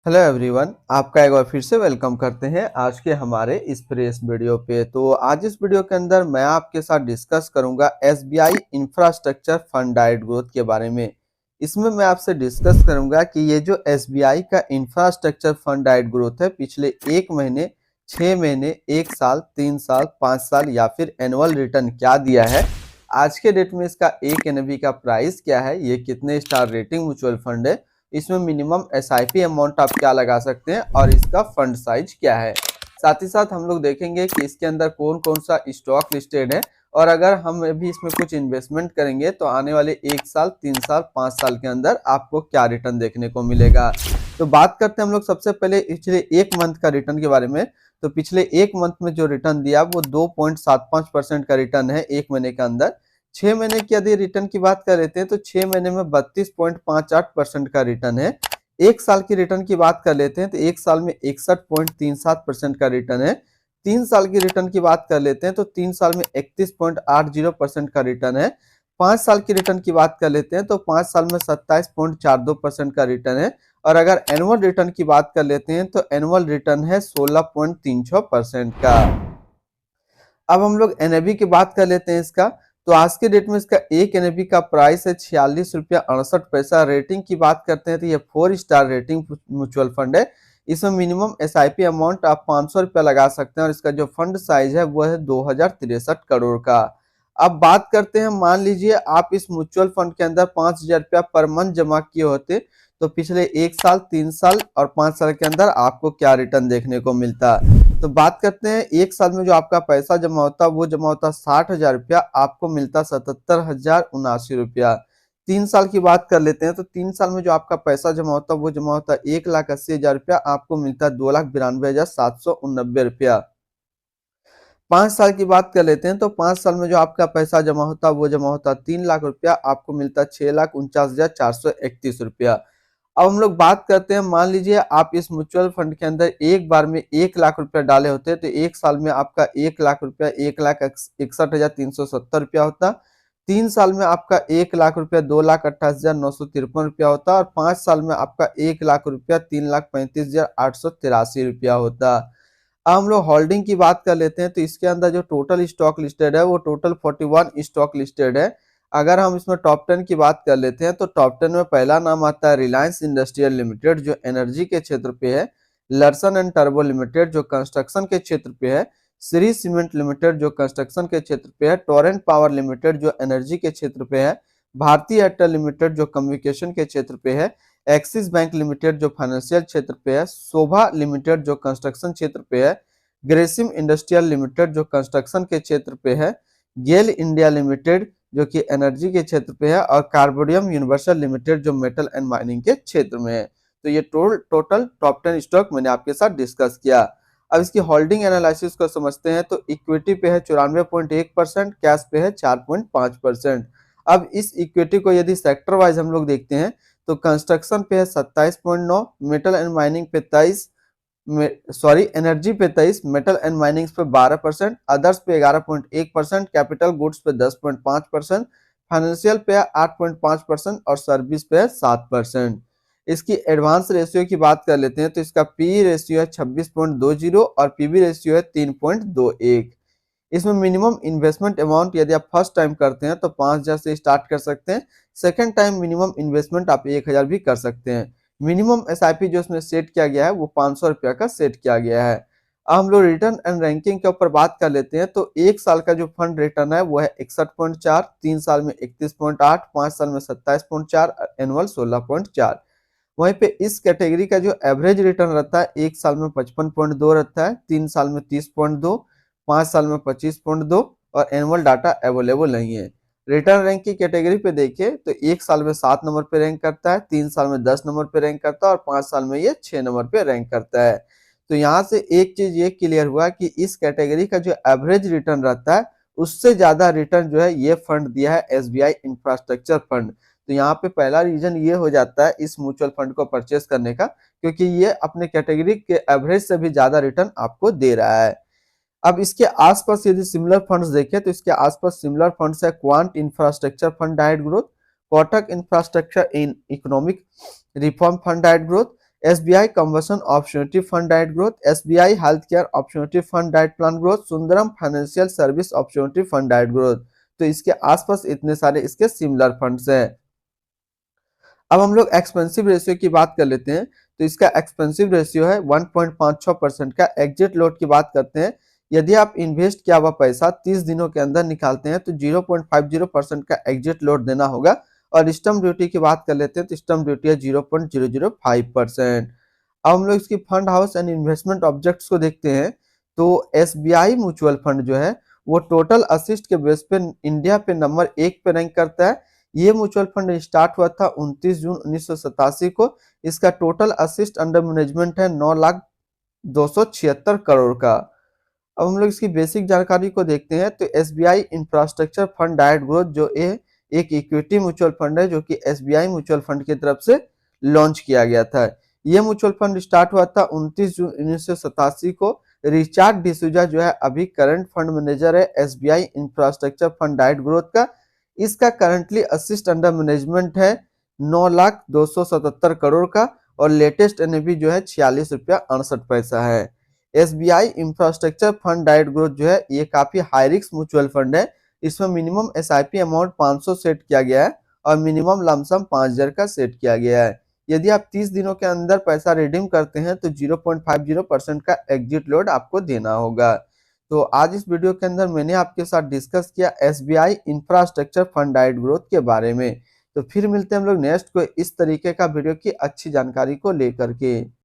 Hello everyone, आपका एक बार फिर से वेलकम करते हैं आज के हमारे इस फ्रेश वीडियो पे। तो आज इस वीडियो के अंदर मैं आपके साथ डिस्कस करूंगा SBI infrastructure fund diet growth के बारे में। इसमें मैं आपसे डिस्कस करूंगा कि ये जो एसबीआई का इंफ्रास्ट्रक्चर फंड डाइट ग्रोथ है पिछले 1 महीने, 6 महीने, 1 साल, 3 साल, 5 साल या फिर एनुअल रिटर्न क्या दिया है। आज के डेट में इसका एक एनएवी का प्राइस क्या है, ये कितने स्टार रेटिंग म्यूचुअल फंड है, इसमें मिनिमम एसआईपी अमाउंट आप क्या लगा सकते हैं और इसका फंड साइज क्या है। साथ ही साथ हम लोग देखेंगे कि इसके अंदर कौन कौन सा स्टॉक लिस्टेड है और अगर हम भी इसमें कुछ इन्वेस्टमेंट करेंगे तो आने वाले 1 साल, 3 साल, 5 साल के अंदर आपको क्या रिटर्न देखने को मिलेगा। तो बात करते हैं हम लोग सबसे पहले पिछले 1 मंथ का रिटर्न के बारे में। तो पिछले 1 मंथ में जो रिटर्न दिया वो 2.75% का रिटर्न है 1 महीने के अंदर। 6 महीने की यदि रिटर्न की बात कर लेते हैं तो 6 महीने में 32.58% का रिटर्न है। 1 साल की रिटर्न की बात कर लेते हैं तो 1 साल में 61.37% का रिटर्न है। 3 साल की रिटर्न की बात कर लेते हैं तो 3 साल में 31.80% का रिटर्न है। 5 साल की रिटर्न की बात कर लेते हैं तो 5 साल में 27.42% का रिटर्न है। और अगर एनुअल रिटर्न की बात कर लेते हैं तो एनुअल रिटर्न है 16.36% का। अब हम लोग एनएबी की बात कर लेते हैं इसका। तो आज के डेट में इसका एक एनएबी का प्राइस है 46 रुपया 68 पैसा। रेटिंग की बात करते हैं तो ये 4 स्टार रेटिंग म्यूचुअल फंड है। इसमें मिनिमम एसआईपी अमाउंट आप 500 रुपया लगा सकते हैं और इसका जो फंड साइज है वो है 2063 करोड़ का। अब बात करते हैं, मान लीजिए आप इस म्यूचुअल फंड के अंदर 5000 रुपया पर मंथ जमा किए होते तो पिछले 1 साल, 3 साल और 5 साल के अंदर आपको क्या रिटर्न देखने को मिलता। तो बात करते हैं, 1 साल में जो आपका पैसा जमा होता वो जमा होता 60,000 रुपया, आपको मिलता 77,079 रुपया। 3 साल की बात कर लेते हैं तो 3 साल में जो आपका पैसा जमा होता वो जमा होता 1,80,000 रुपया, आपको मिलता 2,92,789 रुपया। 5 साल की बात कर लेते हैं तो 5 साल में जो आपका पैसा जमा होता वो जमा होता 3 लाख रुपया, आपको मिलता 6,49,431 रुपया। अब हम लोग बात करते हैं, मान लीजिए आप इस म्यूचुअल फंड के अंदर एक बार में 1 लाख रुपया डाले होते तो 1 साल में आपका 1 लाख रुपया 1,61,370 रुपया होता। 3 साल में आपका 1 लाख रुपया 2,28,953 रुपया होता और 5 साल में आपका 1 लाख रुपया 3,35,883 रुपया होता। अब हम लोग होल्डिंग की बात कर लेते हैं तो इसके अंदर जो टोटल स्टॉक लिस्टेड है वो टोटल 41 स्टॉक लिस्टेड है। अगर हम इसमें टॉप 10 की बात कर लेते हैं तो टॉप 10 में पहला नाम आता है रिलायंस इंडस्ट्रियल लिमिटेड जो एनर्जी के क्षेत्र पे है, लर्सन एंड टर्बो लिमिटेड जो कंस्ट्रक्शन के क्षेत्र पे है, श्री सीमेंट लिमिटेड जो कंस्ट्रक्शन के क्षेत्र पे है, टोरेंट पावर लिमिटेड जो एनर्जी के क्षेत्र पे है, भारतीय एयरटेल लिमिटेड जो कम्युनिकेशन के क्षेत्र पे है, एक्सिस बैंक लिमिटेड जो फाइनेंशियल क्षेत्र पे है, शोभा लिमिटेड जो कंस्ट्रक्शन क्षेत्र पे है, ग्रेसिम इंडस्ट्रियल लिमिटेड जो कंस्ट्रक्शन के क्षेत्र पे है, गेल इंडिया लिमिटेड जो कि एनर्जी के क्षेत्र पे है और कार्बोडियम यूनिवर्सल लिमिटेड जो मेटल एंड माइनिंग के क्षेत्र में है। तो ये टोटल टॉप 10 स्टॉक मैंने आपके साथ डिस्कस किया। अब इसकी होल्डिंग एनालिसिस को समझते हैं तो इक्विटी पे है 94.1%, कैश पे है 4.5%। अब इस इक्विटी को यदि सेक्टर वाइज हम लोग देखते हैं तो कंस्ट्रक्शन पे है 27.9, मेटल एंड माइनिंग पे 23, एनर्जी पे 23, मेटल एंड माइनिंग्स पे 12%, अदर्स पे 11.1%, कैपिटल गुड्स पे 10.5%, फाइनेंशियल पे 8.5% और सर्विस पे 7%। इसकी एडवांस रेशियो की बात कर लेते हैं तो इसका पी रेशियो है 26.20 और पीबी रेशियो है 3.21। इसमें मिनिमम इन्वेस्टमेंट अमाउंट यदि आप फर्स्ट टाइम करते हैं तो 5,000 से स्टार्ट कर सकते हैं। सेकंड टाइम मिनिमम इन्वेस्टमेंट आप 1,000 भी कर सकते हैं। मिनिमम एसआईपी जो इसमें सेट किया गया है वो 500 रुपया का सेट किया गया है। अब हम लोग रिटर्न एंड रैंकिंग के ऊपर बात कर लेते हैं तो 1 साल का जो फंड रिटर्न है वो है 61.4, 3 साल में 31.8, 5 साल में 27.4, एनुअल 16.4। वहीं पे इस कैटेगरी का जो एवरेज रिटर्न रहता है 1 साल में 55.2 रहता है, 3 साल में 30.2, 5 साल में 25.2 और एनुअल डाटा अवेलेबल नहीं है। रिटर्न रैंक की कैटेगरी पे देखिए तो 1 साल में 7 नंबर पे रैंक करता है, 3 साल में 10 नंबर पे रैंक करता है और 5 साल में ये 6 नंबर पे रैंक करता है। तो यहाँ से एक चीज ये क्लियर हुआ कि इस कैटेगरी का जो एवरेज रिटर्न रहता है उससे ज्यादा रिटर्न जो है ये फंड दिया है एसबीआई इंफ्रास्ट्रक्चर फंड। तो यहाँ पे पहला रीजन ये हो जाता है इस म्यूचुअल फंड को परचेस करने का, क्योंकि ये अपने कैटेगरी के एवरेज से भी ज्यादा रिटर्न आपको दे रहा है। अब इसके आसपास यदि सिमिलर फंड्स देखें तो इसके आसपास सिमिलर फंड्स है quant infrastructure fund diet growth, Kotak infrastructure in economic reform fund diet growth, SBI conversion opportunity fund direct growth, SBI health care opportunity fund direct plan growth, Sundaram financial service opportunity fund direct growth. तो इसके आसपास इतने सारे इसके similar funds हैं। अब हम लोग एक्सपेंसिव रेशियो की बात कर लेते हैं। तो इसका एक्सपेंसिव रेशियो है 1.54% का। एग्जिट लोड की बात करते हैं, यदि आप इन्वेस्ट किया हुआ पैसा 30 दिनों के अंदर निकालते हैं तो 0.50% का एग्जिट लोड देना होगा। और स्टम्प ड्यूटी की बात कर लेते हैं तो स्टम्प ड्यूटी है 0.005%। अब हम लोग इसकी fund house and investment objects को देखते हैं। तो SBI म्यूचुअल फंड जो है वो टोटल असिस्ट के बेस पे इंडिया पे नंबर 1 पे रैंक करता है। ये म्यूचुअल फंड स्टार्ट हुआ था 29 जून 1987 को। इसका टोटल असिस्ट अंडर मैनेजमेंट है 9,276 करोड़ का। अब हम लोग इसकी बेसिक जानकारी को देखते हैं। तो SBI infrastructure fund direct growth जो एक इक्विटी म्यूचुअल फंड है जो कि SBI म्यूचुअल फंड की तरफ से लॉन्च किया गया था। ये म्यूचुअल फंड स्टार्ट हुआ था 29 जून 1987 को। रिचार्ड डिसूजा जो है अभी करंट फंड मैनेजर है SBI infrastructure fund direct growth का। इसका करंटली असिस्ट अंडर मैनेजमेंट है 9,277 करोड़ का। और लेटेस्ट NAV जो है 46 रुपया 68 पैसा है। SBI infrastructure fund direct growth जो है ये काफी हाई रिस्क म्यूचुअल फंड है। इसमें मिनिमम SIP अमाउंट 500 सेट किया गया है और मिनिमम लमसम 5,000 का सेट किया गया है। यदि आप 30 दिनों के अंदर पैसा रिडीम करते हैं तो 0.50% का एग्जिट लोड आपको देना होगा। तो आज इस वीडियो के अंदर मैंने आपके साथ डिस्कस किया SBI infrastructure fund direct growth के बारे में। तो फिर मिलते हैं हम लोग नेक्स्ट को इस तरीके का वीडियो की अच्छी जानकारी को लेकर के।